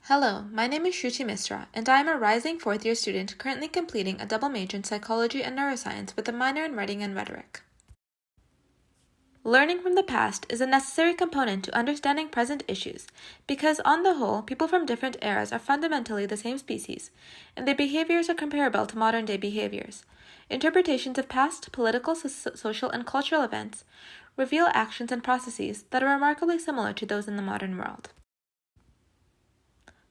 Hello, my name is Shruti Misra, and I am a rising fourth-year student currently completing a double major in psychology and neuroscience with a minor in writing and rhetoric. Learning from the past is a necessary component to understanding present issues because, on the whole, people from different eras are fundamentally the same species, and their behaviors are comparable to modern-day behaviors. Interpretations of past political, social, and cultural events reveal actions and processes that are remarkably similar to those in the modern world.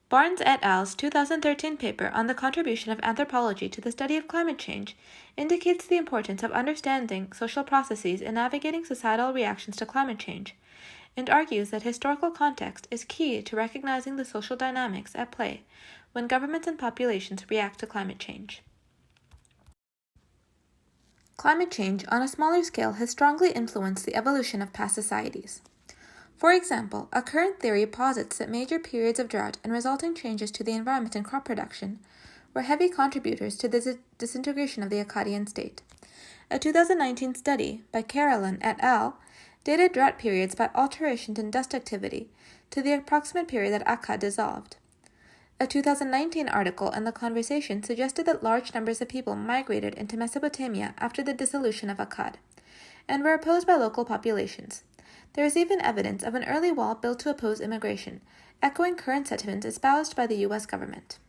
Barnes et al.'s 2013 paper on the contribution of anthropology to the study of climate change indicates the importance of understanding social processes in navigating societal reactions to climate change, and argues that historical context is key to recognizing the social dynamics at play when governments and populations react to climate change. Climate change on a smaller scale has strongly influenced the evolution of past societies. For example, a current theory posits that major periods of drought and resulting changes to the environment and crop production were heavy contributors to the disintegration of the Akkadian state. A 2019 study by Carolyn et al. Dated drought periods by alterations in dust activity to the approximate period that Akkad dissolved. A 2019 article in The Conversation suggested that large numbers of people migrated into Mesopotamia after the dissolution of Akkad, and were opposed by local populations. There is even evidence of an early wall built to oppose immigration, echoing current sentiments espoused by the U.S. government.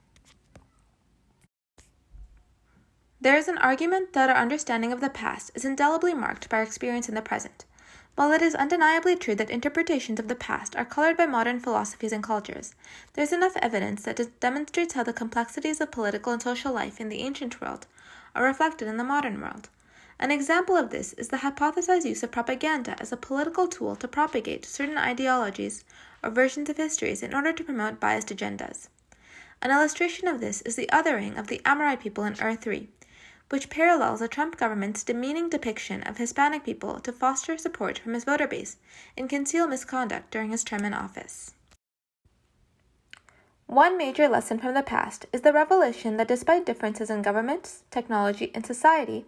There is an argument that our understanding of the past is indelibly marked by our experience in the present. While it is undeniably true that interpretations of the past are colored by modern philosophies and cultures, there is enough evidence that demonstrates how the complexities of political and social life in the ancient world are reflected in the modern world. An example of this is the hypothesized use of propaganda as a political tool to propagate certain ideologies or versions of histories in order to promote biased agendas. An illustration of this is the othering of the Amorite people in Ur-3, which parallels the Trump government's demeaning depiction of Hispanic people to foster support from his voter base and conceal misconduct during his term in office. One major lesson from the past is the revelation that despite differences in governments, technology, and society,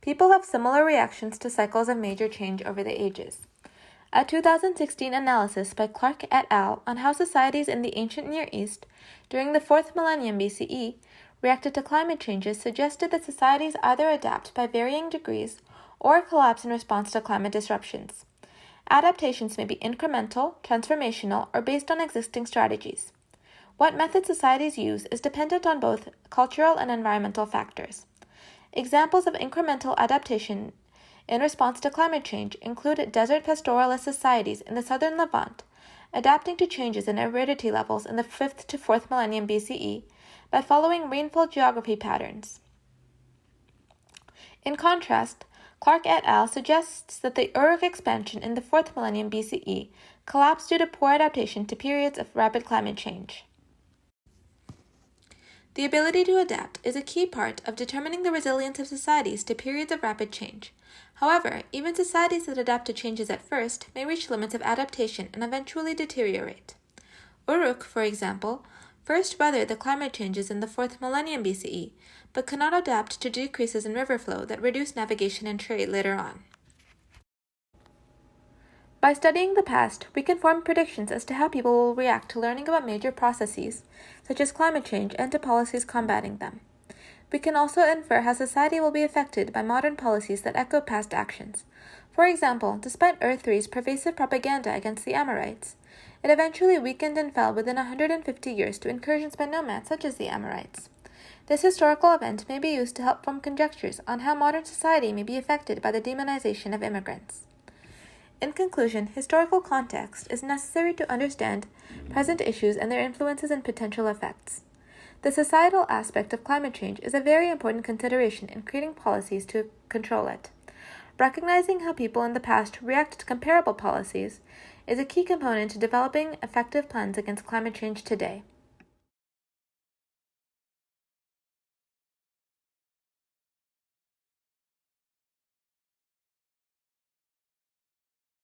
people have similar reactions to cycles of major change over the ages. A 2016 analysis by Clark et al. On how societies in the ancient Near East during the 4th millennium BCE reacted to climate changes suggested that societies either adapt by varying degrees or collapse in response to climate disruptions. Adaptations may be incremental, transformational, or based on existing strategies. What method societies use is dependent on both cultural and environmental factors. Examples of incremental adaptation in response to climate change include desert pastoralist societies in the southern Levant, adapting to changes in aridity levels in the 5th to 4th millennium BCE by following rainfall geography patterns. In contrast, Clark et al. Suggests that the Uruk expansion in the 4th millennium BCE collapsed due to poor adaptation to periods of rapid climate change. The ability to adapt is a key part of determining the resilience of societies to periods of rapid change. However, even societies that adapt to changes at first may reach limits of adaptation and eventually deteriorate. Uruk, for example, first weathered the climate changes in the 4th millennium BCE, but could not adapt to decreases in river flow that reduced navigation and trade later on. By studying the past, we can form predictions as to how people will react to learning about major processes, such as climate change, and to policies combating them. We can also infer how society will be affected by modern policies that echo past actions. For example, despite Ur-3's pervasive propaganda against the Amorites, it eventually weakened and fell within 150 years to incursions by nomads such as the Amorites. This historical event may be used to help form conjectures on how modern society may be affected by the demonization of immigrants. In conclusion, historical context is necessary to understand present issues and their influences and potential effects. The societal aspect of climate change is a very important consideration in creating policies to control it. Recognizing how people in the past react to comparable policies is a key component to developing effective plans against climate change today.